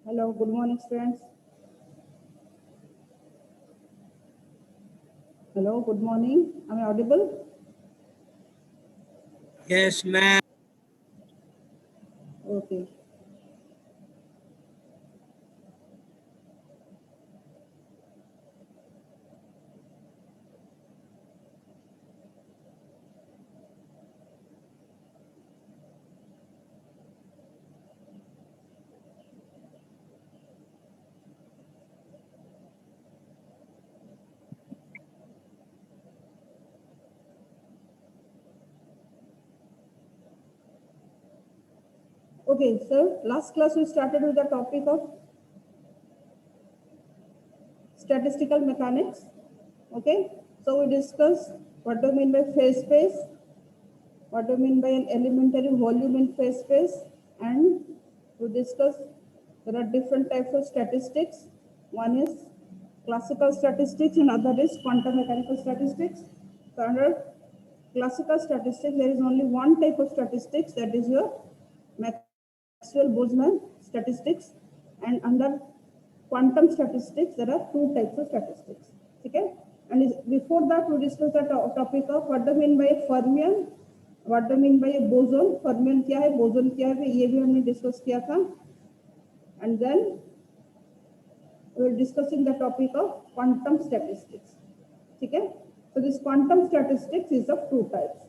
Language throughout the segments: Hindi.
Hello, good morning, students. Hello, good morning. Am I audible? Yes, ma'am. Okay. Okay, so last class we started with the topic of statistical mechanics. Okay, so we discussed what do you mean by phase space, what do you mean by an elementary volume in phase space, and we discussed there are different types of statistics. One is classical statistics and other is quantum mechanical statistics. So under classical statistics, there is only one type of statistics, that is your Maxwell-Boltzmann statistics, and under quantum statistics, there are two types of statistics. Okay, and before that, we discussed the topic of what do you mean by fermion, what do you mean by boson, fermion क्या है, boson क्या है, ये भी हमने डिस्कस किया था, and then we are discussing the topic of quantum statistics. Okay, so this quantum statistics is of two types.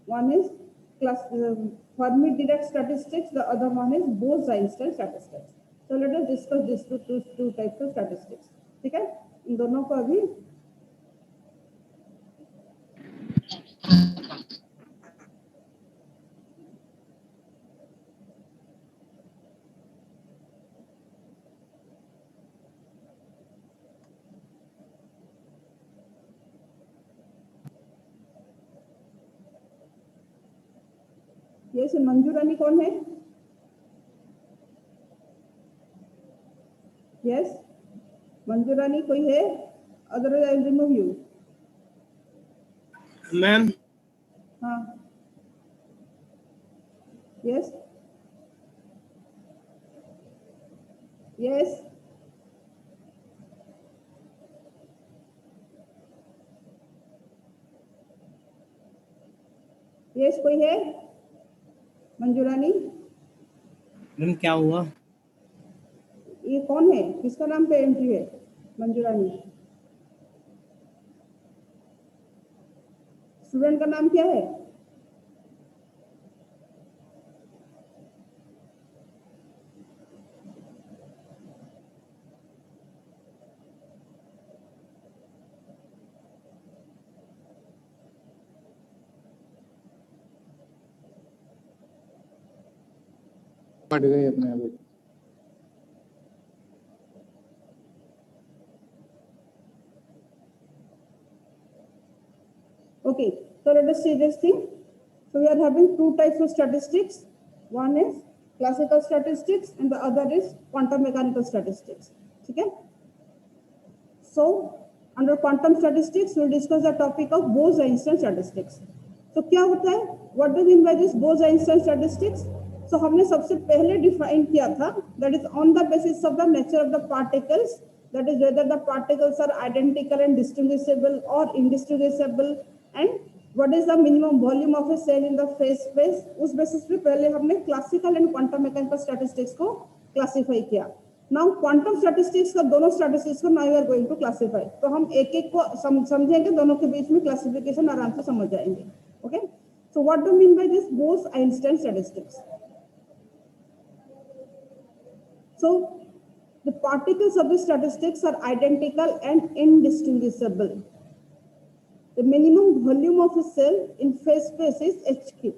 One is Fermi-Dirac statistics, the other one is Bose-Einstein statistics. So let us discuss these two types of statistics. ठीक है, इन दोनों को अभी ये से मंजू रानी कौन है? यस, मंजू रानी कोई है? Otherwise I will remove you. Ma'am. हाँ, यस यस, यस कोई है? मंजू रानी, मैम क्या हुआ? ये कौन है, किसका नाम पे एंट्री है? मंजू रानी, स्टूडेंट का नाम क्या है? फट गई अपने आप. Okay, so let us see this thing. So we are having two types of statistics. One is classical statistics and the other is quantum mechanical statistics. Okay. So under quantum statistics, we'll discuss the topic of Bose-Einstein statistics. So क्या होता है? What do you mean by this Bose-Einstein statistics? So हमने सबसे पहले define किया था, that is on the basis of the nature of the particles, that is whether the particles are identical and distinguishable or indistinguishable, and what is the minimum volume of a cell in the phase space. उस basis पे पहले हमने classical and quantum mechanical statistics को classify किया. Now quantum statistics का दोनों statistics को now we are going to classify. तो हम एक एक को समझेंगे, दोनों के बीच में classification आराम से समझ जाएंगे. Okay, so what do you mean by this Bose-Einstein statistics? So the particles of the statistics are identical and indistinguishable. The minimum volume of a cell in phase space is HQ.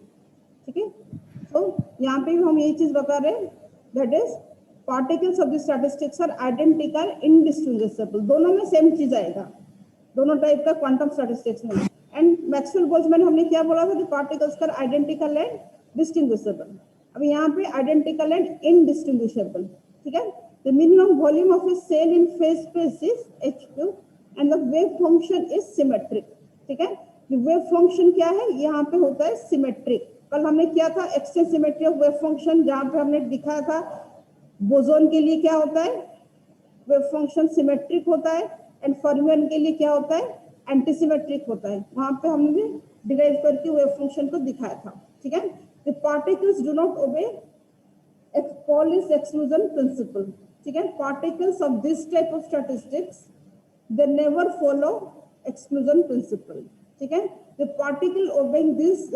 ठीक है, so यहाँ पे भी हम यही चीज बता रहे हैं, that is particles of the statistics are identical, indistinguishable. दोनों में सेम चीज आएगा, दोनों टाइप का क्वांटम स्टैटिस्टिक्स में. एंड मैक्सवेल बोल्ट्जमैन हमने क्या बोला था कि पार्टिकल्स का आइडेंटिकल एंड डिस्टिंग्विशेबल. अब यहाँ पे आइडेंटिकल एंड इनडिस्टिंग्विशेबल. ठीक है, the minimum volume of a cell in phase space is HQ and the wave function is symmetric. ठीक है, वेव फंक्शन क्या है, यहाँ पे होता है सिमेट्रिक. कल हमने किया था exchange symmetry of wave function, जहां पे हमने दिखाया था बोसोन के लिए क्या होता है, वेव फंक्शन सिमेट्रिक होता है, एंड फर्मियन के लिए क्या होता है, एंटीसिमेट्रिक होता है। वहां पे हमने डिराइव करके वेव फंक्शन को दिखाया था, ठीक है। द पार्टिकल्स डू नॉट ओबे Pauli's exclusion principle, ठीक है। Particles of this type of statistics they never follow exclusion principle, ठीक है। the particle obeying this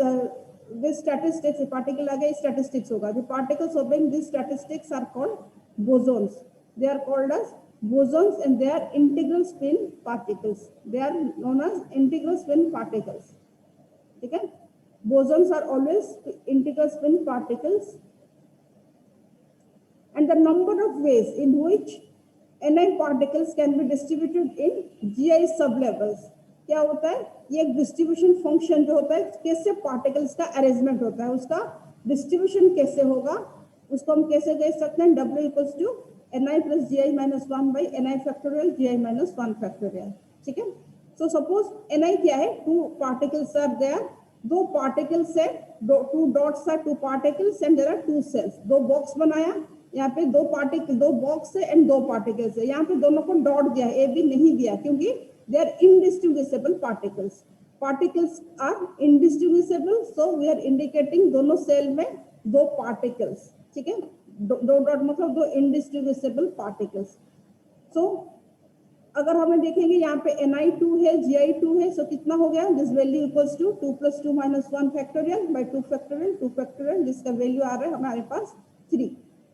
statistics, particle आगे statistics होगा, the particles obeying these statistics are called bosons. They are called as bosons and they are integral spin particles. They are known as integral spin particles, ठीक है। bosons are always integral spin particles, and the number of ways in which Ni particles can be distributed in GI sublevels. क्या होता है, ये एक डिस्ट्रीब्यूशन फंक्शन जो होता है, कैसे पार्टिकल्स का अरेंजमेंट होता है, उसका डिस्ट्रीब्यूशन कैसे होगा, उसको हम कैसे कह सकते हैं, W equals to Ni plus GI minus 1 by Ni factorial GI minus 1 factorial, ठीक है। सो सपोज Ni क्या है, टू पार्टिकल्स आर देयर, दो पार्टिकल्स है, two dots are two particles and there are two cells. दो बॉक्स बनाया, यहाँ पे दो पार्टिकल, दो बॉक्स है एंड दो पार्टिकल्स है, यहाँ पे दोनों को डॉट दिया है, ए बी नहीं दिया, क्योंकि they are indistinguishable particles. Particles are indistinguishable, so we are indicating दोनों सेल में दो पार्टिकल्स, ठीक है। दो डॉट मतलब दो इनडिस्टिंग्विशेबल पार्टिकल्स। सो अगर हमें देखेंगे यहाँ पे Ni2 है, Gi2 है, सो कितना हो गया, this value equals to 2 plus 2 minus 1 factorial by 2 factorial, जिसका वैल्यू आ रहा है हमारे पास 3,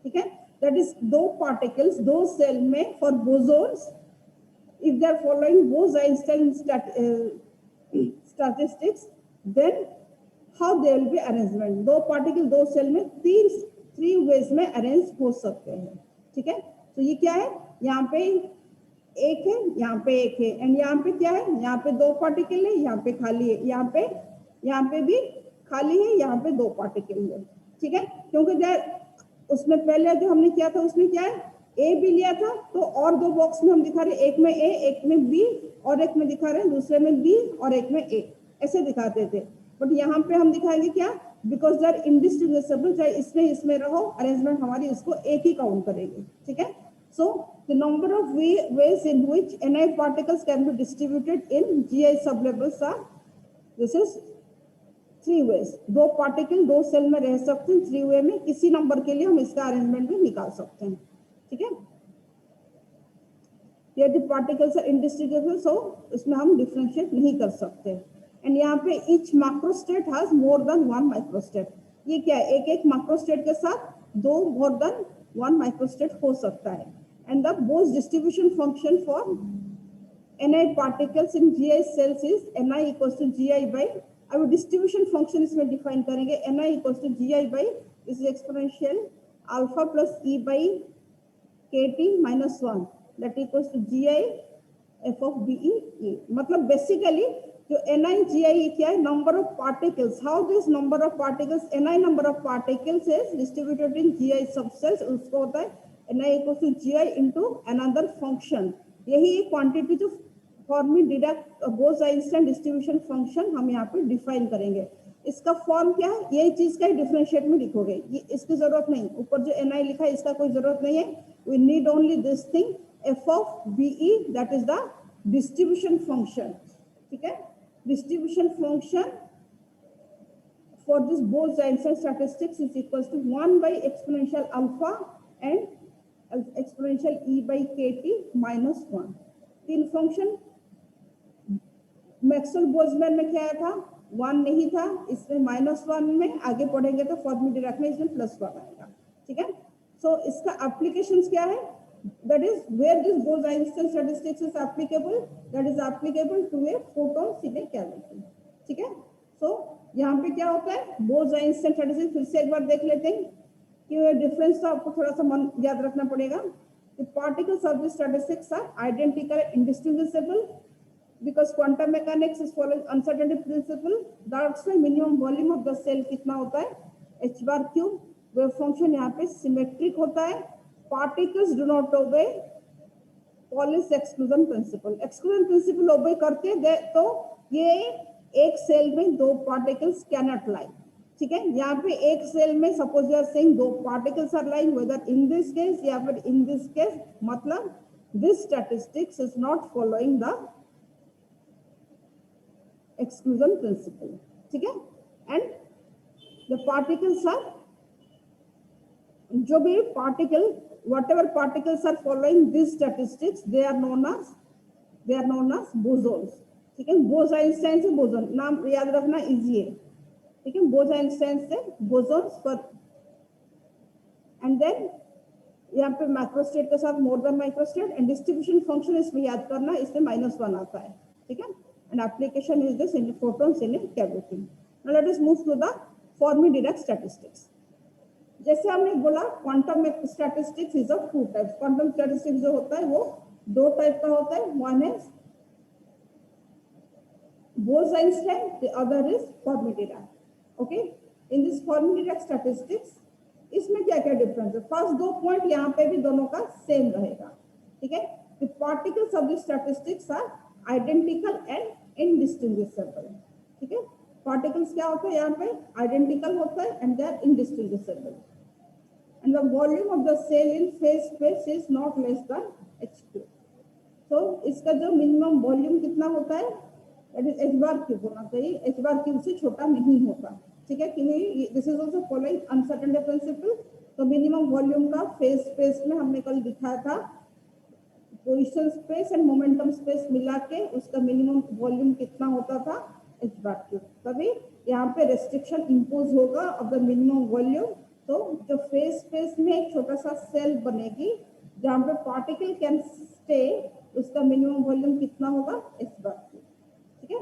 ठीक है। दैट इज दो पार्टिकल्स दो सेल में for bosons, if they are following Bose Einstein statistics, then how they will be arrangement. दो पार्टिकल दो सेल में थ्री वेज में अरेंज हो सकते हैं, ठीक है। तो ये क्या है, यहाँ पे एक है, यहाँ पे एक है, एंड यहाँ पे क्या है, यहाँ पे दो पार्टिकल है, यहाँ पे खाली है, यहाँ पे भी खाली है, यहाँ पे दो पार्टिकल है, ठीक है। क्योंकि उसमें पहले जो हमने किया था उसमें क्या है, ए भी लिया था, तो और दो बॉक्स में हम दिखा रहे, एक में ए, एक में बी, और एक में दिखा रहे हैं दूसरे में बी और एक में ए, ऐसे दिखाते थे। बट यहाँ पे हम दिखाएंगे क्या, बिकॉज दे आर इनडिस्टिंग्विशेबल, चाहे इसमें रहो, अरेंजमेंट हमारी उसको एक ही काउंट करेगी, ठीक है। So the number of ways in which Ni particles can be distributed in GI sublevels are, this is 3 ways. दो पार्टिकल दो सेल में रह सकते हैं 3 वे में, किसी नंबर के लिए हम इसका अरेंजमेंट भी निकाल सकते हैं, ठीक है। यदि पार्टिकल्स आर इनडिस्टिंग्विशेबल, सो इसमें हम डिफरेंशिएट नहीं कर सकते। एंड यहाँ पे each macrostate has more than 1 microstate. ये क्या है, एक मैक्रोस्टेट के साथ दो मोर देन 1 माइक्रोस्टेट हो सकता है। And the Bose distribution function for Ni particles in GI cells is Ni equals to Gi by, अब distribution function इसमें define करेंगे, Ni equals to Gi by, this is exponential alpha plus E by Kt minus 1, that equals to Gi f of B E। मतलब basically जो Ni Gi क्या है, number of particles, how this number of particles, Ni number of particles is distributed in GI subcells, उसको होता है Ni equals to Gi into another function। यही क्वांटिटी जो फॉर्मी डिडक्ट बोस-आइंस्टाइन डिस्ट्रीब्यूशन फंक्शन हम यहाँ पे डिफाइन करेंगे। इसका फॉर्म क्या है, यही चीज का डिफरेंशिएट में लिखोगे, ये इसकी जरूरत नहीं, ऊपर जो Ni लिखा है इसका कोई जरूरत नहीं है। We need only this thing f of Be, that is the distribution function, ठीक है। Distribution function for this Bose Einstein statistics is equals to 1 by exponential alpha and exponential E by Kt minus 1। तीन फंक्शन, मैक्सवेल बोल्ट्जमैन में क्या था, 1 नहीं था, इसमें -1 में आगे पढ़ेंगे तो फॉर्मी-डिराक में इसमें +1 आएगा, ठीक है। सो इसका एप्लीकेशंस क्या है, that is where this Bose-Einstein statistics is applicable, that is applicable to a photon CW cavity, ठीक है। सो यहाँ पे क्या होता है, Bose-Einstein statistics फिर से एक बार देख लेते हैं कि डिफरेंस तो आपको थोड़ा सा मन याद रखना पड़ेगा। The particles of the statistics are identical and indistinguishable because quantum mechanics is following uncertainty principle। That's why minimum volume of the cell कितना होता है, h bar cube। Wave function यहाँ पे सिमेट्रिक होता है। Particles do not obey Pauli's exclusion principle. Exclusion principle obey करते तो ये एक सेल में दो पार्टिकल्स कैनॉट लाई, ठीक है, यहाँ पे एक सेल में सपोज यू आर सेइंग दो particles are lying whether in this case या फिर इन दिस केस, मतलब this statistics is not following the exclusion principle, ठीक है। एंड द पार्टिकल्स आर, जो भी particle, whatever particles are following these statistics, they are known as bosons, ठीक है। बोस-आइंस्टाइन से बोसोन नाम याद रखना इजी है, ठीक है। बोस-आइंस्टाइन से बोसोन्स पर, एंड देन यहाँ पे माइक्रोस्टेट के साथ more than microstate, and distribution function इसमें याद करना, इसमें -1 आता है, ठीक है। And application is this in photons in cavity. Now let us move to the Fermi Dirac statistics. जैसे हमने बोला quantum statistics is of two types. Quantum statistics जो होता है वो दो टाइप का होता है, one is Bose Einstein, the other is Fermi Dirac. Okay, in this Fermi Dirac statistics इसमें क्या क्या डिफरेंस है? फर्स्ट दो पॉइंट यहाँ पे भी दोनों का सेम रहेगा, ठीक है। The particles of the statistics are identical and indistinguishable, ठीक है। पार्टिकल्स क्या होता है यहाँ पे? आइडेंटिकल होता है and they are indistinguishable, and the volume of the cell in phase space is not less than h²। तो इसका जो मिनिमम वॉल्यूम कितना होता है, दैट इज h⁻³ होना चाहिए, h⁻³ से छोटा नहीं होता, ठीक है कि नहीं। This is also following uncertainty principle. तो मिनिमम वॉल्यूम का फेज स्पेस में हमने कल दिखाया था, position space and momentum space मिला के उसका मिनिमम वॉल्यूम कितना होता था, h⁻³। तभी यहाँ पे रेस्ट्रिक्शन इंपोज होगा ऑफ द मिनिमम वॉल्यूम। तो जो फेज स्पेस में एक छोटा सा सेल बनेगी जहाँ पे पार्टिकल कैन स्टे, उसका मिनिमम वॉल्यूम कितना होगा, h⁻³, ठीक है।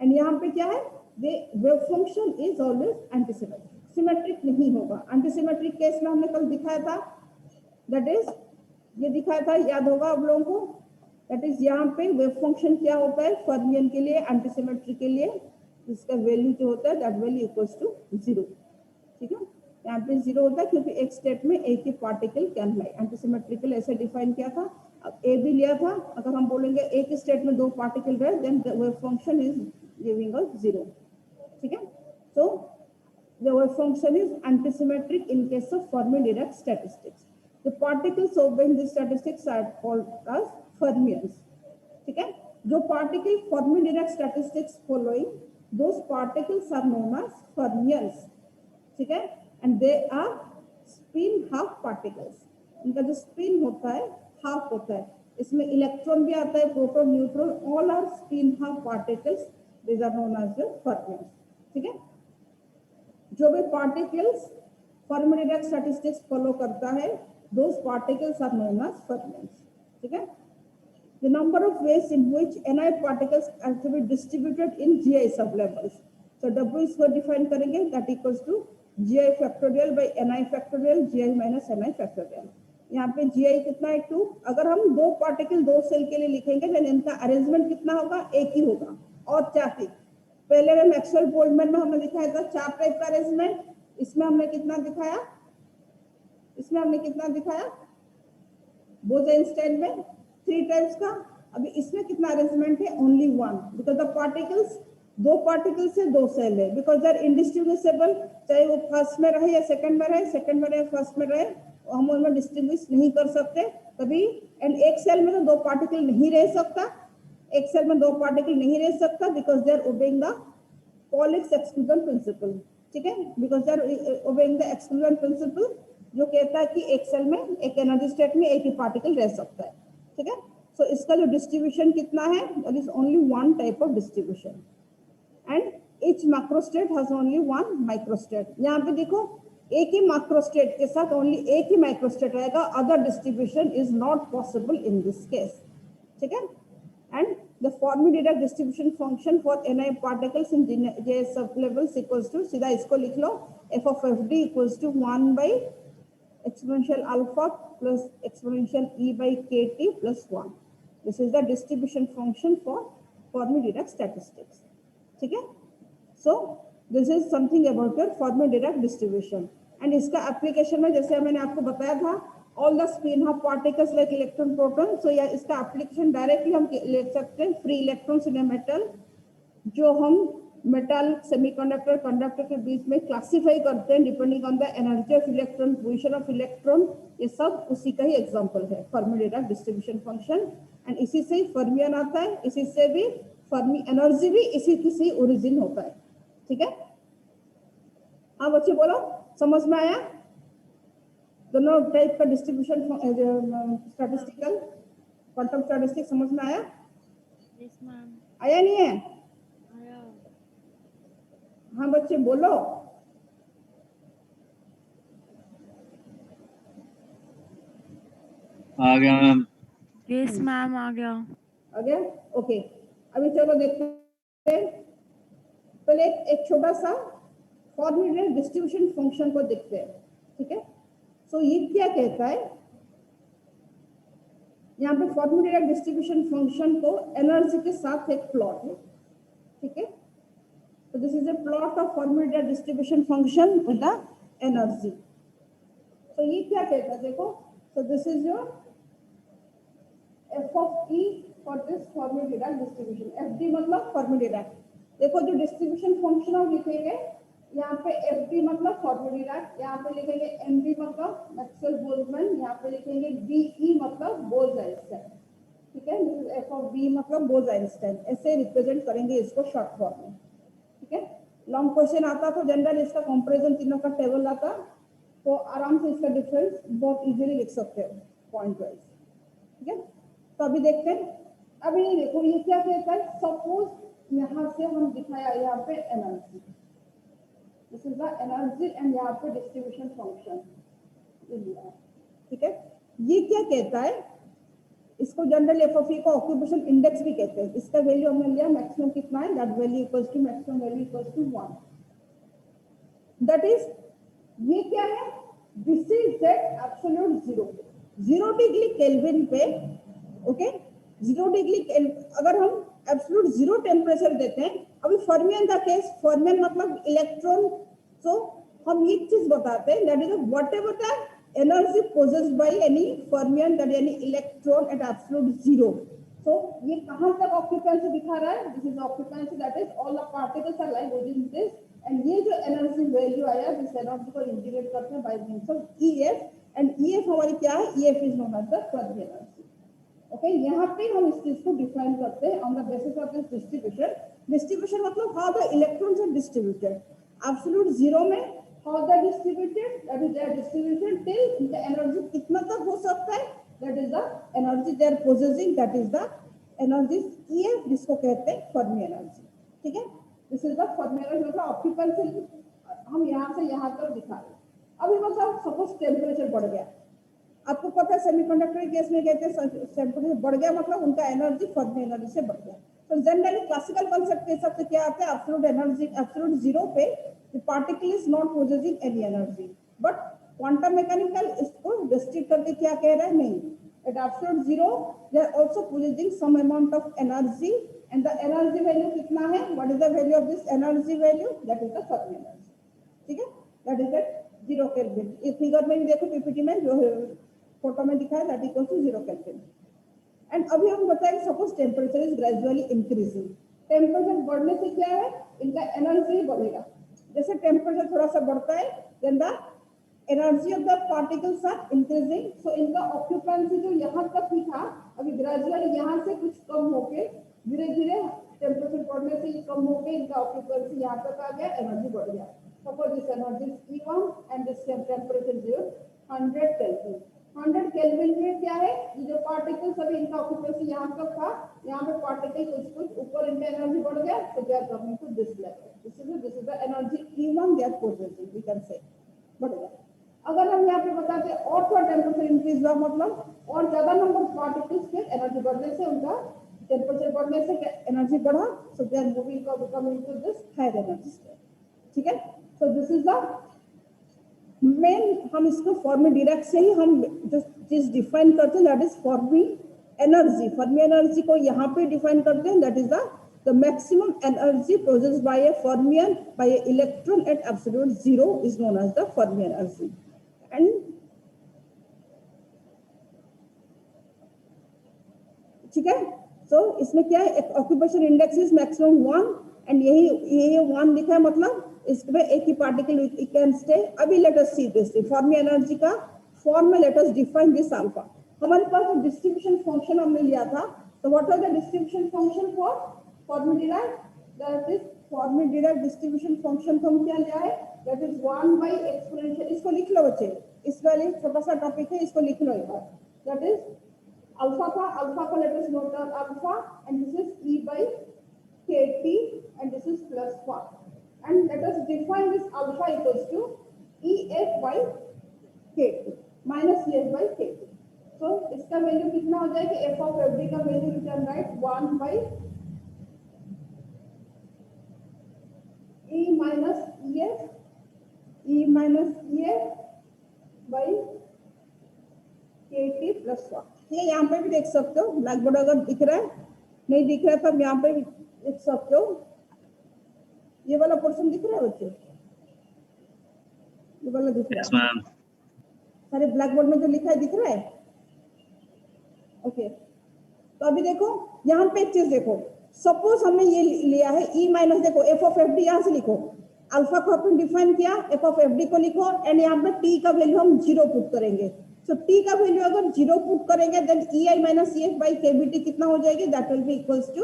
एंड यहाँ पे क्या है, the wave function is always antisymmetric, symmetric नहीं होगा। एंटीसिमेट्रिक केस में हमने कल दिखाया था, दैट इज ये दिखाया था, याद होगा आप लोगों को, दैट इज यहाँ पे वेव फंक्शन क्या होता है फर्मियन के लिए, एंटीसिमेट्रिक के लिए इसका वैल्यू जो होता है दैट वैल्यू इक्वल्स टू 0, ठीक है। यहाँ पे 0 होता है क्योंकि एक स्टेट में एक ही पार्टिकल कैन लाई। एंटीसिमेट्रिकल ऐसे डिफाइन किया था, अब ए भी लिया था। अगर हम बोलेंगे एक स्टेट में दो पार्टिकल रहे, then the wave function is giving us 0, ठीक है। So the wave function is antisymmetric in case of Fermi Dirac statistics. The particles obtain this statistics are called as fermions, ठीक है। जो particle Fermi Dirac statistics following, those particles are known as fermions, ठीक है। And they are spin half particles. इनका जो स्पिन होता है हाफ होता है, इसमें इलेक्ट्रॉन भी आता है, proton, neutron, all are spin half particles, these are known as the fermions, ठीक है। जो भी पार्टिकल्स फर्मी-डिराक स्टैटिस्टिक्स फॉलो करता है, those particles are known as fermions, ठीक है। The number of ways in which Ni particles are to be distributed in Gi sublevels. So W इसको define करेंगे, that equals to Gi factorial by Ni factorial, Gi minus Ni factorial. यहाँ पे Gi कितना है 2। अगर हम दो पार्टिकल दो सेल के लिए लिखेंगे तो इनका अरेंजमेंट कितना होगा, एक ही होगा। और चार थी, पहले में मैक्सवेल बोल्ट्जमैन में हमने दिखाया था 4 टाइप का अरेंजमेंट, इसमें हमने कितना दिखाया, बोस-आइंस्टाइन में 3 टाइप्स का। अभी इसमें कितना अरेंजमेंट है, ओनली 1, बिकॉज द पार्टिकल्स, दो पार्टिकल से दो सेल है, बिकॉज दे आर इनडिस्टिंग्विशेबल। चाहे वो फर्स्ट में रहे या सेकंड में रहे, फर्स्ट में रहे, हम उनमें डिस्टिंग्विश नहीं कर सकते कभी। एंड एक सेल में तो दो पार्टिकल नहीं रह सकता, because they are obeying the Pauli's exclusion principle, ठीक है। Because they are obeying the exclusion principle जो कहता है कि एक सेल में, एक एनर्जी स्टेट में एक ही पार्टिकल रह सकता है, ठीक है। सो इसका जो डिस्ट्रीब्यूशन कितना है, that is only 1 type of distribution, and each macrostate has only 1 microstate. यहाँ पे देखो, एक ही मैक्रोस्टेट के साथ ओनली एक ही माइक्रोस्टेट रहेगा, other distribution is not possible in this case, ठीक है। And the Fermi Dirac distribution function for Ni particles in Gi sublevels equals to, सीधा इसको लिख लो, f of fd equals to 1 by exponential alpha plus exponential e by kt plus 1. This is the distribution function for Fermi-Dirac statistics, ठीक है। So this is something about your Fermi-Dirac distribution, and इसका एप्लीकेशन में जैसे मैंने आपको बताया था, all the spin half particles like electron, proton, so या इसका एप्लीकेशन डायरेक्टली हम ले सकते हैं, free electrons in a metal जो हम मेटल, सेमीकंडक्टर, कंडक्टर के बीच में क्लासिफाई करते हैं depending on the energy of electron, position of electron. ये सब उसी का ही एग्जांपल है, फर्मी-डिराक डिस्ट्रीब्यूशन फंक्शन। एंड इसी से फर्मियन आता है, इसी से भी फर्मी एनर्जी भी इसी की से ओरिजिन होता है। ठीक है, हाँ बच्चे बोलो, समझ में आया? दोनों टाइप का डिस्ट्रीब्यूशन स्टैटिस्टिकल क्वांटम स्टैटिस्टिक समझ में आया? Yes ma'am. आया नहीं है? आया। हाँ बच्चे बोलो। आ गया मैम। यस मैम आ गया। आ गया? ओके, अभी चलो देखते हैं। पहले एक छोटा सा फॉर्म्युलेट डिस्ट्रीब्यूशन फंक्शन को देखते हैं। ठीक है, सो ये क्या कहता है? यहाँ पे फॉर्म्युलेट डिस्ट्रीब्यूशन फंक्शन को एनर्जी के साथ एक प्लॉट है। ठीक है, so this is a plot of formulated distribution function with the energy. So ये क्या कहता है देखो, so this is your f of e for this formulated distribution. fd मतलब formulated। देखो जो डिस्ट्रीब्यूशन फंक्शन हम लिखेंगे यहाँ पे fd मतलब formulated, यहाँ पे लिखेंगे mb मतलब मैक्सवेल बोल्ट्जमैन, यहाँ पे लिखेंगे be मतलब बोल्ज-आइंस्टाइन। ठीक है, this is f of b मतलब बोल्ज-आइंस्टाइन, ऐसे रिप्रेजेंट करेंगे इसको शॉर्ट फॉर्म में। ठीक है, लॉन्ग क्वेश्चन आता तो जनरल इसका कंपैरिजन तीनों का टेबल आता तो आराम से इसका डिफरेंस बहुत इजीली लिख सकते हो पॉइंट वाइज। ठीक है, तो अभी देखते हैं। अभी देखो ये क्या कहता है, सपोज यहाँ से हम दिखाया यहाँ पे energy, this is the energy and यहाँ पे डिस्ट्रीब्यूशन फंक्शन। ठीक है, ये क्या कहता है, इसको जनरल एफ ऑफ ई को ऑक्यूपेशन इंडेक्स भी कहते हैं। इसका वैल्यू हमने लिया मैक्सिमम कितना है, that value equals to maximum value equals to 1। That is ये क्या है, this is that absolute zero, 0 degree Kelvin पे। ओके, 0 डिग्री अगर हम एब्सोल्यूट 0 टेम्परेचर देते हैं, अभी फर्मियन का केस, फर्मियन मतलब इलेक्ट्रॉन। सो हम एक चीज बताते हैं, that is whatever the energy possessed by any fermion, that any electron at absolute zero. So ये कहाँ तक occupancy दिखा रहा है, this is occupancy, that is all the particles are lying within this, and ये जो energy value आया, this energy को integrate करते हैं by means of EF, and EF हमारी क्या है, EF is known as the Fermi energy. Okay, यहाँ पे हम इस चीज को डिफाइन करते हैं on the basis of this distribution. Distribution मतलब how the electrons are distributed. Absolute zero में how they are distributed, that is their distribution till the energy कितना तक हो सकता है, that is the energy they are possessing, that is the energy EF, जिसको कहते हैं फर्मी एनर्जी। ठीक है, this is the Fermi energy, मतलब ऑक्यूपेंसी हम यहाँ से यहाँ तक दिखा रहे हैं। अभी मतलब सपोज टेम्परेचर बढ़ गया, आपको पता है सेमीकंडक्टर के केस में कहते हैं टेम्परेचर बढ़ गया मतलब उनका एनर्जी फर्मी एनर्जी से बढ़ गया। तो जनरली क्लासिकल कांसेप्ट के हिसाब से क्या आता है, एब्सोल्यूट एनर्जी, एब्सोल्यूट जीरो पे the particle is not possessing any energy, but quantum mechanical इसको restrict करके क्या कह रहा है, नहीं, at absolute zero they are also possessing some amount of energy, and the energy value कितना है, what is the value of this energy value, that is the Fermi energy। ठीक है, that is at 0 Kelvin। इस फिगर में भी देखो पीपीटी में जो फोटो में दिखा है, that equals to 0 Kelvin। And अभी हम बताएंगे suppose temperature is gradually increasing, temperature बढ़ने से क्या है, इनका एनर्जी बढ़ेगा। जैसे टेम्परेचर थोड़ा सा बढ़ता है, then the energy of the particles are increasing. So इनका ऑक्यूपेंसी जो यहाँ तक ही था, अभी ग्रेजुअली यहाँ से कुछ कम होके धीरे धीरे टेम्परेचर बढ़ने से कम होके इनका ऑक्यूपेंसी यहाँ तक आ गया, एनर्जी बढ़ गया। Suppose this energy is E1 and this temperature is 100 kelvin. 100 kelvin में क्या है, ये जो पार्टिकल्स अभी इनका ऑक्यूपेंसी यहाँ तक था, यहाँ पे पार्टिकल कुछ ऊपर इनका एनर्जी बढ़ गया, so they are coming to this level। this is the energy E1 they are possessing, we can say बढ़ गया। अगर हम यहाँ पे बताते हैं और थोड़ा टेम्परेचर इंक्रीज हुआ मतलब और ज्यादा नंबर ऑफ पार्टिकल्स के एनर्जी बढ़ने से उनका टेम्परेचर बढ़ने से एनर्जी बढ़ा, so they are moving coming to this higher energy state। ठीक है, so this is the main, हम इसको फॉर्मी डिराक से ही हम जो चीज डिफाइन करते हैं, that is Fermi energy. Fermi energy को यहाँ पे डिफाइन करते हैं, that is the maximum energy produced by a fermion by an electron at absolute zero is known as the Fermi energy. And ठीक है, सो इसमें क्या है, occupation index is maximum 1 and यही 1 लिखा है, मतलब इसमें एक ही पार्टिकल इट कैन स्टे। अभी let us see this Fermi energy का फॉर्म में let us define this alpha. हमारे पास डिस्ट्रीब्यूशन फंक्शन हमने लिया था, तो what are the distribution function for Fermi Dirac? That is Fermi Dirac distribution function को हम क्या लिया है, दैट इज 1 by एक्सपोनेंशियल। इसको लिख लो बच्चे, इस वाले छोटा सा टॉपिक है, इसको लिख लो एक बार। दैट इज अल्फा का let us note down alpha, and this is e by kt, and this is plus 1, and let us define this alpha equals to ef by kt minus ef by kt. So इसका वैल्यू कितना हो जाएगा, f of fd का value you can write 1 by e minus ef by kt plus 1। ये यहाँ पे भी देख सकते हो, ब्लैक बोर्ड अगर दिख रहा है, नहीं दिख रहा है तब यहाँ पे भी देख सकते हो। ये वाला पोर्शन दिख रहा है बच्चे, ये वाला दिख रहा है, सारे ब्लैक बोर्ड में जो लिखा है दिख रहा है। ओके, तो अभी देखो यहाँ पे एक चीज देखो, सपोज हमने ये लिया है e माइनस, देखो एफ ऑफ एफ डी यहाँ से लिखो, अल्फा को अपन डिफाइन किया, एफ ऑफ एफ डी को लिखो, एंड यहाँ पे t का वैल्यू हम 0 पुट करेंगे। सो t का वैल्यू अगर 0 पुट करेंगे then ei minus ef by kbt कितना हो जाएगी, that will be equals to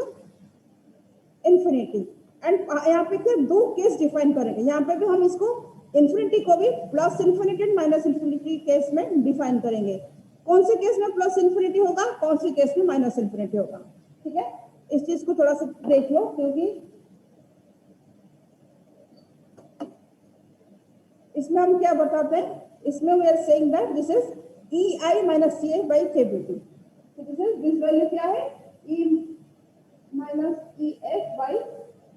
infinity. And यहाँ पे क्या दो केस डिफाइन करेंगे, यहाँ पे भी हम इसको इंफिनिटी को भी plus infinity and minus infinity case में डिफाइन करेंगे। कौन से केस में प्लस इंफिनिटी होगा, कौन से केस में माइनस इंफिनिटी होगा, ठीक है। इस चीज को थोड़ा सा देख लो, क्योंकि इसमें हम क्या बताते हैं, इसमें we are saying that this is ei minus cf by kbt। तो दिस वैल्यू क्या है, e minus ef by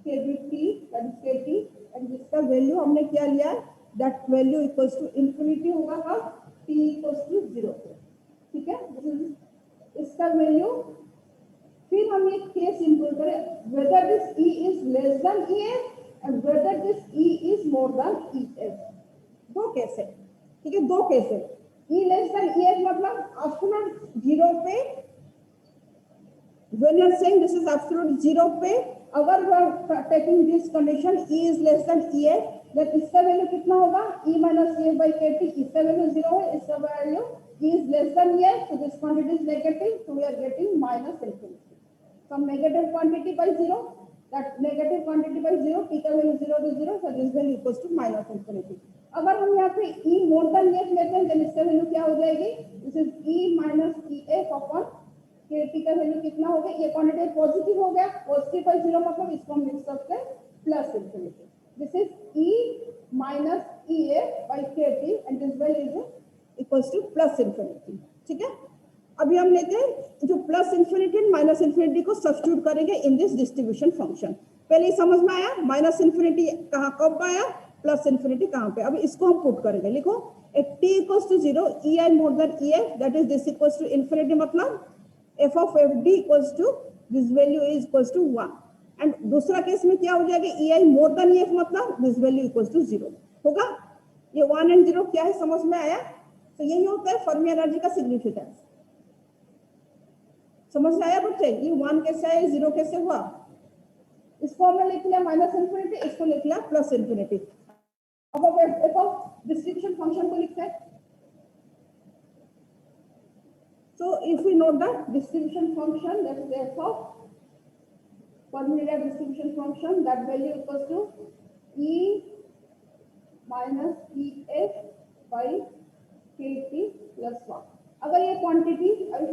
kbt, that is kt, and जिसका वैल्यू हमने क्या लिया है, that value equals to infinity होगा कब, t इक्वल्स टू 0, ठीक है। इसका वैल्यू फिर हम एक केस इंप्रूव करें, whether this e is less than ef and whether this e is more than ef। दो केस है, ठीक है, दो केस है। e less than ef मतलब एब्सोल्यूट 0 पे, when you are saying this is absolute 0 पे, अगर we are taking this condition e is less than ef, then इसका वैल्यू कितना होगा, e minus ef by kt। इसका वैल्यू 0 है, इसका value e is less than ef, so this quantity is negative, so we are getting minus infinity। Some negative quantity by 0, that negative quantity by 0, t का value 0 to 0, so this value equals to minus infinity। अगर हम यहाँ पे e more than ef लेते हैं, then इसका वैल्यू क्या हो जाएगी, this is e minus ef upon kt का वैल्यू कितना हो गया, ये क्वांटिटी पॉजिटिव हो गया, पॉजिटिव बाय 0 मतलब इसको हम लिख सकते हैं plus infinity. This is e minus ef by kt and this value is equals to plus infinity, ठीक है। अभी हम लेते हैं जो plus infinity and minus infinity को सब्स्टिट्यूट करेंगे इन दिस डिस्ट्रीब्यूशन फंक्शन। पहले समझ में आया माइनस इंफिनिटी कहाँ कब आया, प्लस इंफिनिटी कहाँ पे। अभी इसको हम पुट करेंगे, लिखो at t equals to 0 ei more than ef, that is this equals to infinity, मतलब f of fd equals to this value is equals to 1। And दूसरा केस में क्या हो जाएगा, ei मोर देन ef मतलब दिस वैल्यू इक्वल्स टू 0 होगा। ये 1 एंड 0 क्या है, समझ में आया। तो यही होता है फर्मी एनर्जी का सिग्निफिकेंस। समझ में आया बच्चे, ये 1 कैसे आया, 0 कैसे हुआ। इसको हमने लिख लिया माइनस इंफिनिटी, इसको लिख लिया प्लस इंफिनिटी। अब एफ ऑफ डिस्ट्रीब्यूशन फंक्शन को लिखते हैं। So if we note that distribution function, that is f of formula distribution function, that value equals to e minus ef by kt plus 1। अगर ये quantity,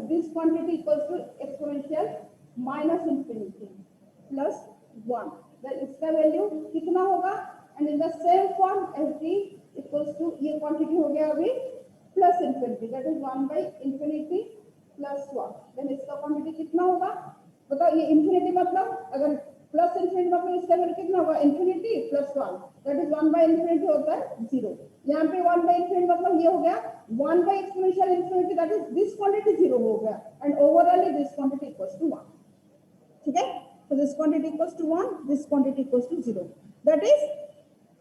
this quantity equals to exponential minus infinity plus 1, then इसका वैल्यू कितना होगा, and in the same form F D equals to, ये क्वांटिटी हो गया अभी plus infinity, that is 1 by infinity plus 1, then इसका क्वांटिटी कितना होगा बताओ। ये इंफिनिटी मतलब अगर प्लस इंफिनिटी मतलब इसका वैल्यू कितना होगा, infinity plus 1, that is 1 by infinity होता है 0। यहाँ पे 1 by इंफिनिटी मतलब ये हो गया 1 by exponential infinity, that is this quantity 0 हो गया, and overall this quantity equals to 1, ठीक है। तो this quantity equals to 1, this quantity equals to 0, that is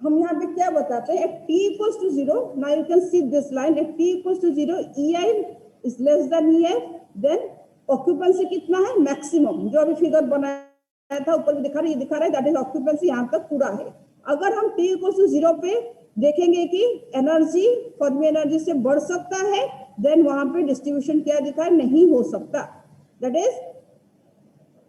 हम यहाँ पे क्या बताते हैं, at t equals to 0, now you can see this line, at t equals to 0 ei is less than ef, then occupancy कितना है, मैक्सिमम, जो अभी फिगर बनाया था, ऊपर भी दिखा रहा है, ये दिखा रहा है, दैट इज ऑक्यूपेंसी, यहाँ तक पूरा है। अगर हम t इक्वल टू 0 पे देखेंगे कि एनर्जी फर्मी एनर्जी से बढ़ सकता है, देन वहां पे डिस्ट्रीब्यूशन क्या दिखा है, नहीं हो सकता। That is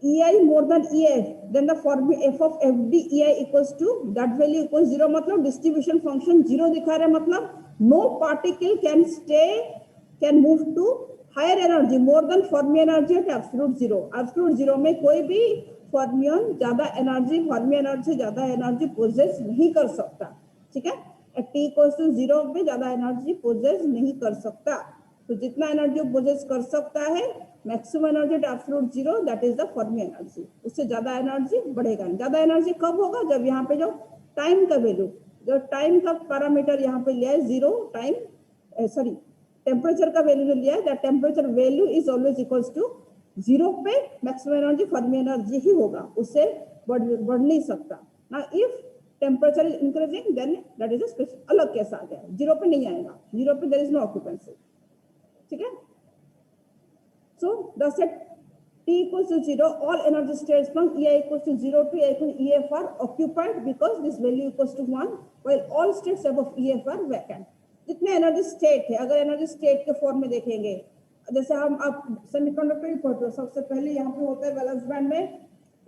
EI more than EF, then the formula f of FD EI equals to that value equals 0, मतलब distribution function 0 दिखा रहा है, मतलब no particle can move to higher energy more than Fermi energy at absolute 0. Absolute 0 में कोई भी फर्मियन ज्यादा एनर्जी, फर्मी एनर्जी से ज्यादा एनर्जी पोजेस नहीं कर सकता, ठीक है। एट t equals to 0 पे ज्यादा एनर्जी पोजेस नहीं कर सकता। तो जितना एनर्जी पोजेस कर सकता है maximum energy at absolute 0, that is the Fermi energy. उससे ज्यादा एनर्जी बढ़ेगा नहीं। ज्यादा एनर्जी कब होगा, जब यहाँ पे जो टाइम का वैल्यू, जो टाइम का पैरामीटर यहाँ पे लिया है 0 टाइम, सॉरी टेम्परेचर का वैल्यू जो लिया है, that temperature value is always equals to 0 पे मैक्सिमम एनर्जी फर्मी एनर्जी ही होगा, उससे बढ़ नहीं सकता ना। If temperature is increasing then that is a अलग केस आ गया, 0 पे नहीं आएगा, 0 पे देयर इज नो ऑक्यूपेंसी, ठीक है। So thus at t equals to 0, all energy states from EI equals to 0 to EI equals to EF are occupied because this value equals to 1, while all states above EF are vacant. जितने एनर्जी स्टेट है, अगर एनर्जी स्टेट के फॉर्म में देखेंगे, जैसे हम आप सेमीकंडक्टर ही पढ़ते हो, सबसे पहले यहाँ पे होता है वैलेंस बैंड में,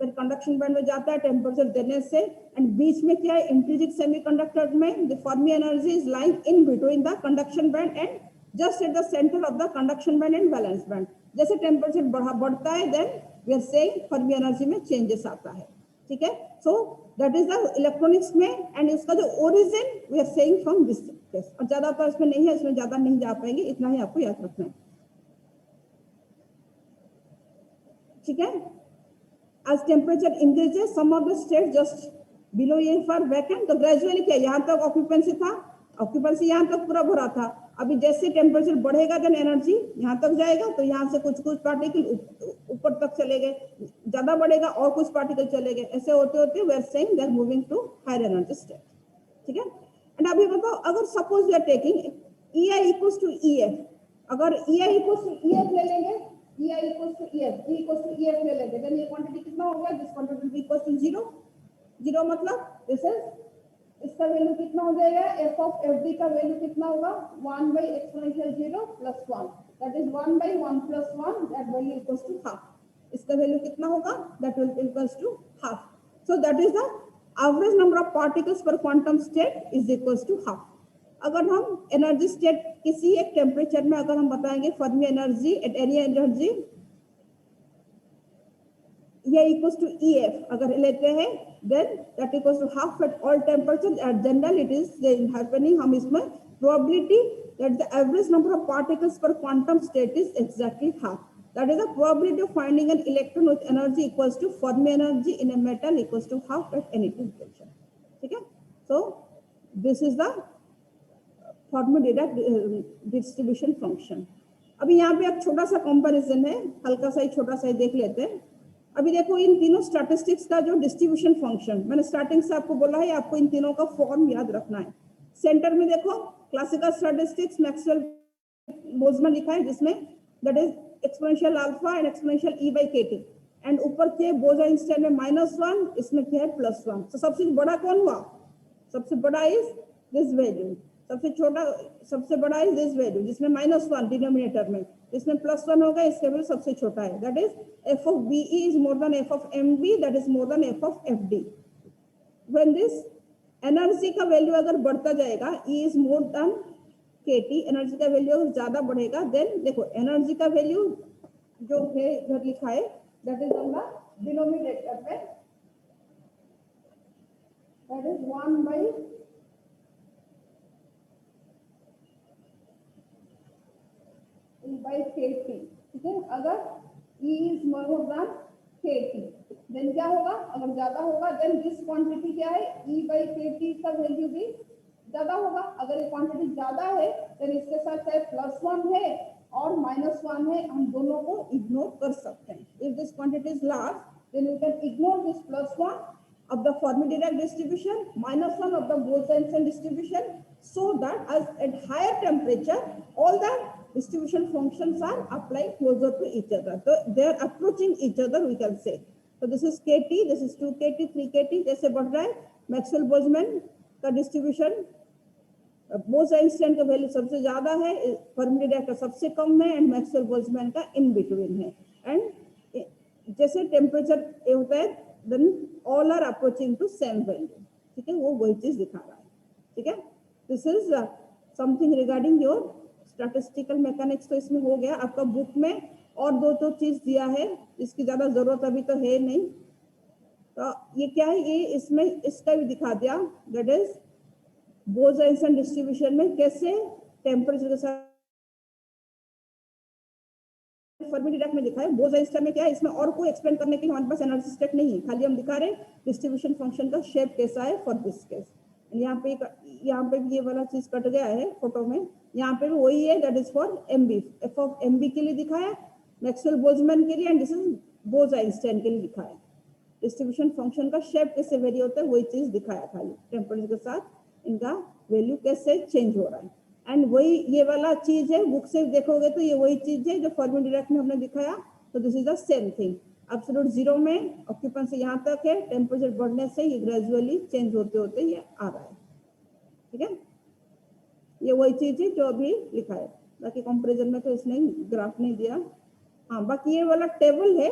फिर कंडक्शन बैंड में जाता है टेम्परेचर देने से, एंड बीच में क्या है, इंट्रिंसिक सेमीकंडक्टर में the Fermi energy is lying in between the conduction band and just at the center of the conduction band and valence band. जैसे टेम्परेचर बढ़ता है, then we are saying Fermi energy में चेंजेस आता है, ठीक है। So that is the electronics में, एंड इसका जो origin we are saying from this case. और ज्यादा तो इसमें नहीं है, इसमें ज्यादा नहीं जा पाएंगे, इतना ही आपको याद रखना है, ठीक है। as temperature increases, some of the states just below EF are vacant. तो ग्रेजुअली क्या, यहाँ तक ऑक्यूपेंसी था, ऑक्यूपेंसी यहाँ तक पूरा भरा था। अभी जैसे टेम्परेचर बढ़ेगा देन एनर्जी यहाँ तक जाएगा, तो यहाँ से कुछ कुछ पार्टिकल ऊपर तक चले गए, ज्यादा बढ़ेगा और कुछ पार्टिकल चले गए, ऐसे होते होते we are saying they are moving to higher energy state, ठीक है। एंड अभी बताओ, अगर suppose we are taking EI equals to EF, अगर EI इक्वल्स टू EF ले लेंगे, EI equals to EF, E equals to EF ले लेंगे, देन ये क्वांटिटी कितना हो गया, दिस क्वांटिटी इक्वल्स टू 0, 0 मतलब दिस इज, इसका वैल्यू कितना हो जाएगा, f ऑफ fd का वैल्यू कितना होगा, 1 by exponential 0 plus 1, that is 1 by 1 plus 1, that value equals to half. इसका वैल्यू कितना होगा, that will equals to half. So that is the average number of particles per quantum state is equals to half. अगर हम एनर्जी स्टेट किसी एक टेम्परेचर में अगर हम बताएंगे Fermi energy at any energy ये इक्वल्स टू EF अगर लेते हैं, then that equals to half at all temperatures. At general it is happening, हम इसमें probability that the average number of particles per quantum state is exactly half. That is the probability of finding an electron with energy equals to Fermi energy in a metal equals to half at any temperature. ठीक है, so this is the Fermi-Dirac distribution function. अभी यहाँ पे एक छोटा सा कंपैरिजन है, हल्का सा ही छोटा सा ही देख लेते हैं। अभी देखो इन तीनों स्टैटिस्टिक्स का जो डिस्ट्रीब्यूशन फंक्शन, मैंने स्टार्टिंग से आपको बोला है, आपको इन तीनों का फॉर्म याद रखना है। सेंटर में देखो क्लासिकल स्टैटिस्टिक्स मैक्सवेल बोल्ट्जमैन लिखा है, जिसमें that is exponential alpha and exponential E by KT, and ऊपर के बोज-आइंस्टाइन में -1, इसमें क्या है +1। तो सबसे बड़ा कौन हुआ, सबसे बड़ा इज दिस वैल्यू, सबसे छोटा सबसे बड़ा इज दिस वैल्यू जिसमें -1 डिनोमिनेटर में, इसमें +1 होगा, इसके वैल्यू सबसे छोटा है, that is f of BE is more than f of MB, that is more than f of FD. When this energy का वैल्यू अगर बढ़ता जाएगा, E is more than KT, energy का वैल्यू अगर ज्यादा बढ़ेगा, देन देखो एनर्जी का वैल्यू जो है इधर लिखा है, that is on the denominator में, that is 1 by E by KT, ठीक है। अगर E is more than KT, then क्या होगा, अगर ज्यादा होगा देन दिस क्वांटिटी क्या है, E by KT का वैल्यू भी ज्यादा होगा। अगर ये क्वांटिटी ज्यादा है देन इसके साथ चाहे +1 है और -1 है, हम दोनों को इग्नोर कर सकते हैं। If this quantity is large then we can ignore this +1 of the Fermi-Dirac distribution, -1 of the Bose-Einstein distribution, so that as at higher temperature all the distribution functions are applied closer to each other, so they are approaching each other, we can say. तो this is KT, this is 2KT, 3KT, जैसे बढ़ रहा है मैक्सवेल बोल्ट्जमैन का डिस्ट्रीब्यूशन, बोस-आइंस्टाइन का वैल्यू सबसे ज्यादा है, फर्मी डिराक का सबसे कम है एंड मैक्सवेल बोल्ट्जमैन का इन बिटवीन है। एंड जैसे टेम्परेचर ये होता है then all are approaching to same value, ठीक है, वो वही चीज दिखा रहा है, ठीक है। This is something regarding your statistical mechanics. तो इसमें हो गया आपका बुक में और दो चीज दिया है, इसकी ज्यादा जरूरत अभी तो है नहीं। तो ये क्या है, ये इसमें इसका भी दिखा दिया, दैट इज बोस-आइंस्टाइन डिस्ट्रीब्यूशन में कैसे टेम्परेचर के साथ फर्मी डिराक में दिखा है। बोस-आइंस्टाइन में क्या है, इसमें और कोई एक्सप्लेन करने के लिए हमारे पास एनालिसिस स्टेट नहीं है, खाली हम दिखा रहे डिस्ट्रीब्यूशन फंक्शन का शेप कैसा है फॉर दिस केस। यहाँ पे ये वाला चीज कट गया है फोटो में, यहाँ पे भी वही है, that is for MB, F of MB के लिए दिखा है, मैक्सवेल बोल्ट्जमैन के लिए, एंड दिस इज बोस-आइंस्टाइन के लिए दिखा है। डिस्ट्रीब्यूशन फंक्शन का शेप कैसे वेरी होता है वही चीज दिखाया, खाली टेम्परेचर के साथ इनका वैल्यू कैसे चेंज हो रहा है। एंड वही ये वाला चीज है, बुक से देखोगे तो ये वही चीज है जो फर्मी डिराक में हमने दिखाया। तो this is the same thing, absolute zero में ऑक्यूपेंसी यहाँ तक है, टेम्परेचर बढ़ने से ये ग्रेजुअली चेंज होते होते ये आ रहा है, ठीक है। ये वही चीज है जो अभी लिखा है, बाकी कंपैरिजन में तो इसने ग्राफ नहीं दिया। हाँ, बाकी ये वाला टेबल है,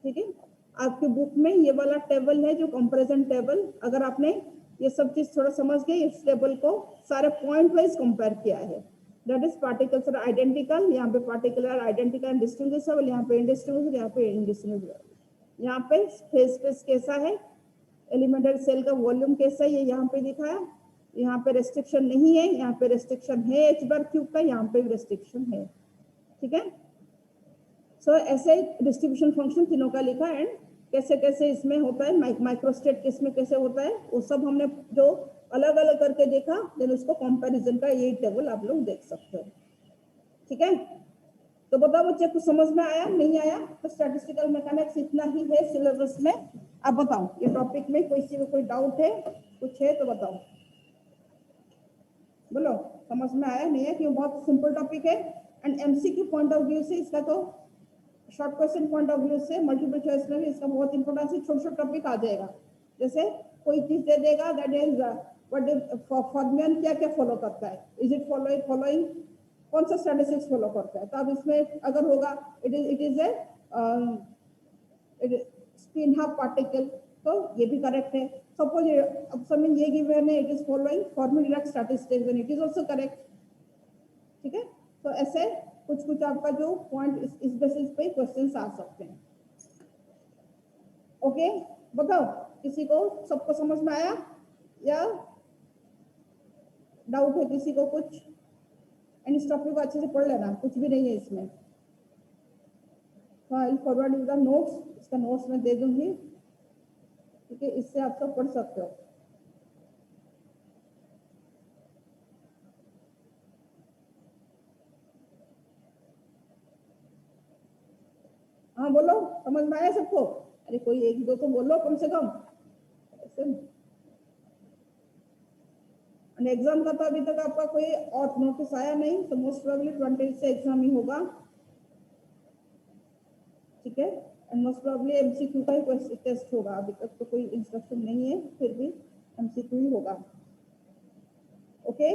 ठीक है, आपके बुक में ये वाला टेबल है जो कंपैरिजन टेबल। अगर आपने ये सब चीज थोड़ा समझ गए, इस टेबल को सारे पॉइंट वाइज कंपेयर किया है, that is particles are identical, यहाँ पे particle are identical and distinguishable, यहाँ पे इंडिस्टिंग्विशेबल, यहाँ पे इंडिस्टिंग्विशेबल। यहाँ पे फेज स्पेस कैसा है, एलिमेंटल सेल का वॉल्यूम कैसा है, ये यहाँ पे दिखाया। यहाँ पे रेस्ट्रिक्शन नहीं है, यहाँ पे रेस्ट्रिक्शन है h/क्यूब का, यहाँ पे भी रेस्ट्रिक्शन है, ठीक है। सो ऐसे डिस्ट्रीब्यूशन फंक्शन तीनों का लिखा एंड कैसे कैसे इसमें होता है, माइक्रोस्टेट किसमें कैसे होता है, वो सब हमने जो अलग अलग करके देखा, देन उसको कंपैरिजन का यही टेबल आप लोग देख सकते हो, ठीक है। तो बताओ बच्चे, कुछ समझ में आया नहीं आया? तो स्टैटिस्टिकल मैकेनिक्स इतना ही है सिलेबस में। अब बताओ ये टॉपिक में कोई डाउट है, कुछ है तो बताओ, बोलो समझ में आया नहीं है, क्यों बहुत सिंपल टॉपिक है। And MCQ point of view से इसका, तो short question point of view से मल्टीपल चॉइस में भी इसका बहुत इंपॉर्टेंस है, छोटा छोटा टॉपिक आ जाएगा। जैसे कोई चीज दे देगा, that is what is formula क्या क्या फॉलो करता है, इज इट फॉलोइंग कौन सा स्टैटिस्टिक्स फॉलो करता है। तो अब इसमें अगर होगा it is a spin half particle, तो ये भी करेक्ट है। सपोज अब समझ ये गिवन है, it is following formula Dirac statistics, and it is also correct, ठीक है। तो ऐसे कुछ कुछ आपका जो पॉइंट इस बेसिस पे क्वेश्चंस आ सकते हैं। ओके, बताओ किसी को, सबको समझ में आया या डाउट है किसी को कुछ? एंड इस टॉपिक को अच्छे से पढ़ लेना, कुछ भी नहीं है इसमें। I forward you the notes, इसका नोट्स मैं दे दूंगी, ठीक है, इससे आप सब पढ़ सकते हो। हाँ बोलो, समझ में आया सबको? अरे कोई एक दो तो बोलो कम से कम। एग्जाम का तो अभी तक आपका कोई और नोटिस आया नहीं, तो मोस्ट प्रोबेबली 20 से एग्जाम ही होगा, ठीक है। एंड मोस्ट प्रोबेबली MCQ का ही टेस्ट होगा, अभी तक तो कोई इंस्ट्रक्शन नहीं है, फिर भी MCQ ही होगा, ओके।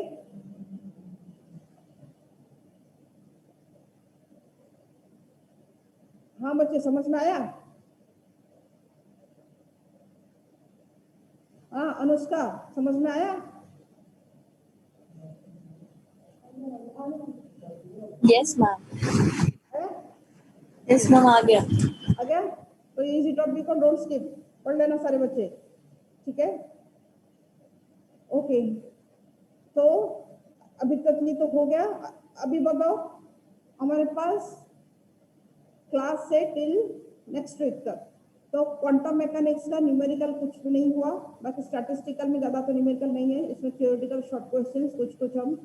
हाँ बच्चे, समझ में आया? हाँ अनुष्का, समझ में आया? यस मैम, यस मैम आ गया। आ गया? तो इजी टॉपिक को डोंट स्किप, पढ़ लेना सारे बच्चे, ठीक है, ओके। तो अभी तक ये तो हो गया। अभी बताओ, हमारे पास क्लास से टिल नेक्स्ट वीक तक तो क्वांटम मैकेनिक्स का न्यूमेरिकल कुछ भी नहीं हुआ, बाकी स्टैटिस्टिकल में ज्यादा तो न्यूमेरिकल नहीं है, इसमें थियोरेटिकल शॉर्ट क्वेश्चंस कुछ हम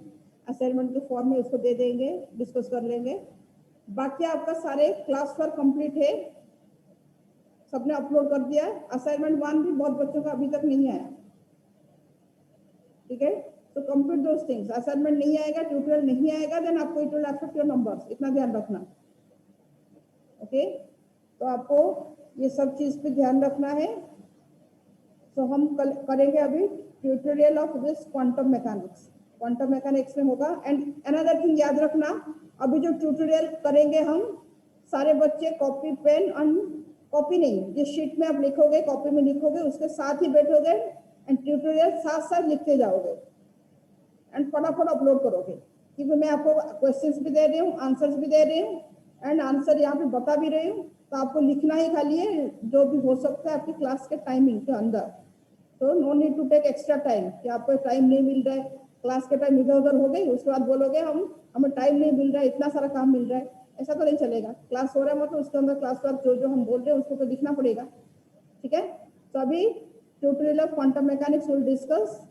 असाइनमेंट के फॉर्म में उसको दे देंगे, डिस्कस कर लेंगे। बाकी आपका सारे क्लास वर्क कंप्लीट है, सबने अपलोड कर दिया है। असाइनमेंट 1 भी बहुत बच्चों का अभी तक नहीं आया, ठीक है। तो कंप्लीट दोस थिंग्स, असाइनमेंट नहीं आएगा, ट्यूटोरियल नहीं आएगा, देन आपको it will affect your numbers, इतना ध्यान रखना, ओके। तो आपको ये सब चीज पे ध्यान रखना है। तो हम करेंगे अभी tutorial of this quantum mechanics. Quantum mechanics में होगा। एंड अनदर थिंग याद रखना, अभी जो ट्यूटोरियल करेंगे हम सारे बच्चे कॉपी पेन एंड कॉपी नहीं, जिस शीट में आप लिखोगे कॉपी में लिखोगे उसके साथ ही बैठोगे एंड ट्यूटोरियल साथ साथ लिखते जाओगे एंड फटाफट अपलोड करोगे, क्योंकि मैं आपको क्वेश्चंस भी दे रही हूँ, आंसर्स भी दे रही हूँ एंड आंसर यहाँ पे बता भी रही हूँ। तो आपको लिखना ही खाली है जो भी हो सकता है आपकी क्लास के टाइमिंग के अंदर। तो no need to take extra time कि आपको टाइम नहीं मिल रहा है, क्लास के टाइम इधर उधर हो गई, उसके बाद बोलोगे हमें टाइम नहीं मिल रहा है, इतना सारा काम मिल रहा है, ऐसा तो नहीं चलेगा। क्लास हो रहा है मतलब उसके अंदर क्लास वर्क जो जो हम बोल रहे हैं उसको तो लिखना पड़ेगा। ठीक है, तो अभी tutorial of quantum mechanics will discuss.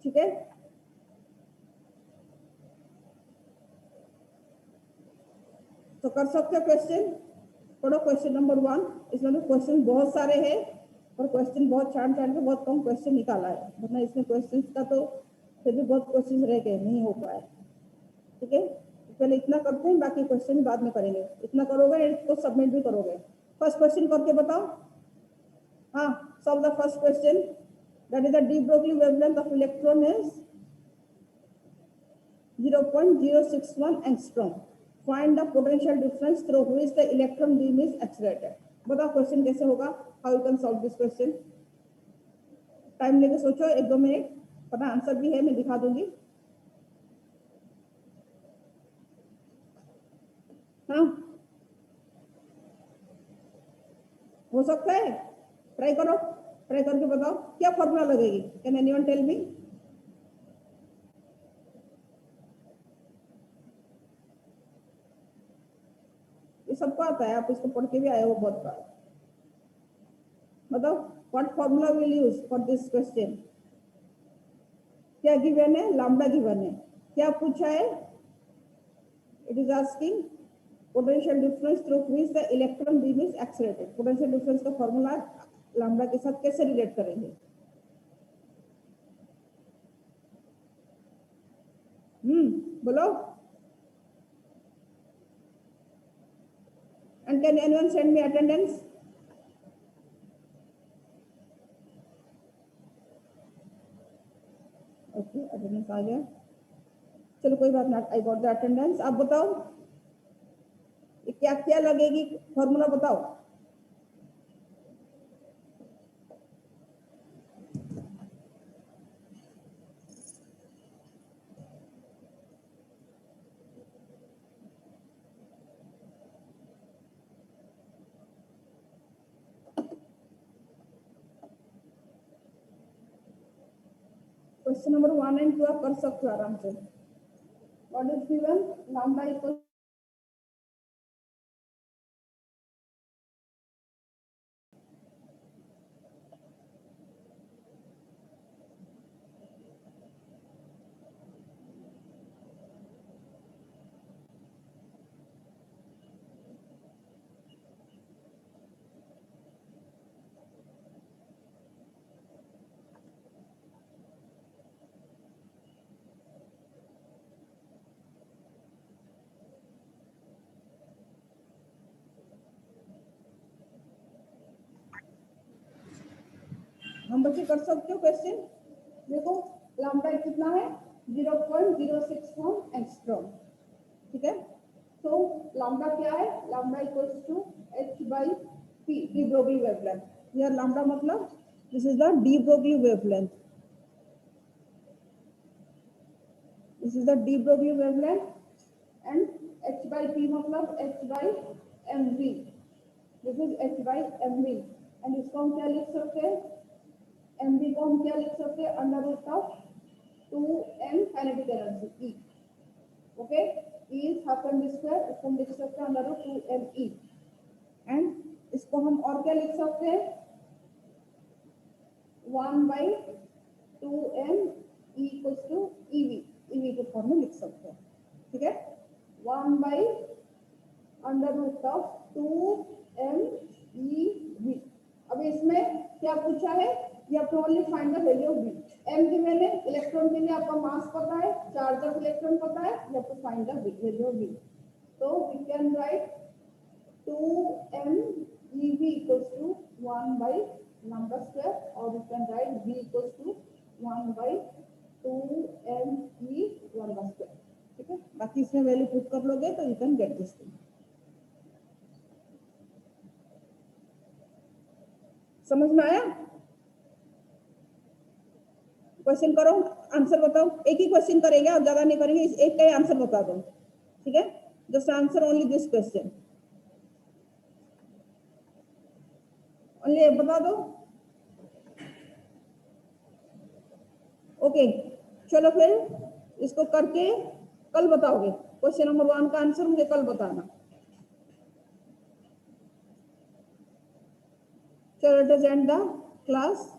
ठीक है, तो कर सकते हो क्वेश्चन। पढ़ो क्वेश्चन नंबर 1। इसमें क्वेश्चन बहुत सारे हैं और क्वेश्चन बहुत छान छान के बहुत कम क्वेश्चन निकाला है, वरना इसमें क्वेश्चन का तो फिर भी बहुत क्वेश्चन रह गए, नहीं हो पाया। ठीक है, पहले इतना करते हैं, बाकी क्वेश्चन बाद में करेंगे। इतना करोगे इसको सबमिट भी करोगे। फर्स्ट क्वेश्चन करके बताओ। हाँ, solve the first question. That is the de Broglie wavelength of electron is 0.061 angstrom. Find the potential difference through which the electron beam is accelerated. बताओ क्वेश्चन कैसे होगा, how you can solve this question. Time लेके सोचो, 1-2 मिनट। पता आंसर भी है, मैं दिखा दूंगी। हाँ, हो सकता है, ट्राई करो, ट्राई करके बताओ क्या फॉर्मूला लगेगी। Can anyone tell me. ये सबको आता है, आप इसको पढ़ के भी आए हो बहुत बार। बताओ what formula will use for this question. क्या गिवन है, लैम्डा गिवन है। क्या पूछा है, it is asking potential difference through which the electron beam is accelerated. Potential difference का फॉर्मूला लैम्डा के साथ कैसे रिलेट करेंगे। बोलो। And can anyone send me attendance. Okay, attendance आ गया, चलो कोई बात नहीं, आई गॉट द अटेंडेंस। आप बताओ क्या क्या लगेगी, फॉर्मूला बताओ। क्वेश्चन नंबर 1 एंड 2 आप कर सकते हो आराम से। What is given, lambda equal हम बच्चे कर सकते हो क्वेश्चन। देखो लैम्डा कितना है, 0.061 एंगस्ट्रॉम। ठीक है, तो लैम्डा क्या है, lambda equals to h/p, de Broglie wavelength. यार लैम्डा मतलब this is the de Broglie wavelength, this is the de Broglie wavelength and h/p मतलब h/mv, this is h/mv। And इसको हम क्या लिख सकते हैं, mv को हम क्या लिख सकते हैं, under root of 2m kinetic energy E। Okay, E is half m square, इसको हम लिख सकते हैं अंडर रूट 2me। एंड इसको हम और क्या लिख सकते हैं, 1/2m E equals to ev, ev के फॉर्म में लिख सकते हैं। ठीक है, 1 by under root of 2m E V. अब इसमें क्या पूछा है, you have to only find the value of V. M given है, इलेक्ट्रॉन के लिए आपका मास पता है, चार्ज ऑफ इलेक्ट्रॉन पता है, you have to find the value of V. So we can write 2m ev equals to 1 by lambda square, or we can write V equals to 1 by 2m e lambda square. ठीक है, बाकी इसमें वैल्यू पुट कर लोगे तो you can get this thing. समझ में आया? क्वेश्चन करो, आंसर बताओ। एक ही क्वेश्चन करेंगे और ज्यादा नहीं करेंगे, इस एक का ही आंसर बता दो। ठीक है, just answer only this question, only बता दो। ओके, चलो फिर इसको करके कल बताओगे। क्वेश्चन नंबर 1 का आंसर मुझे कल बताना। चलो, it is and the class.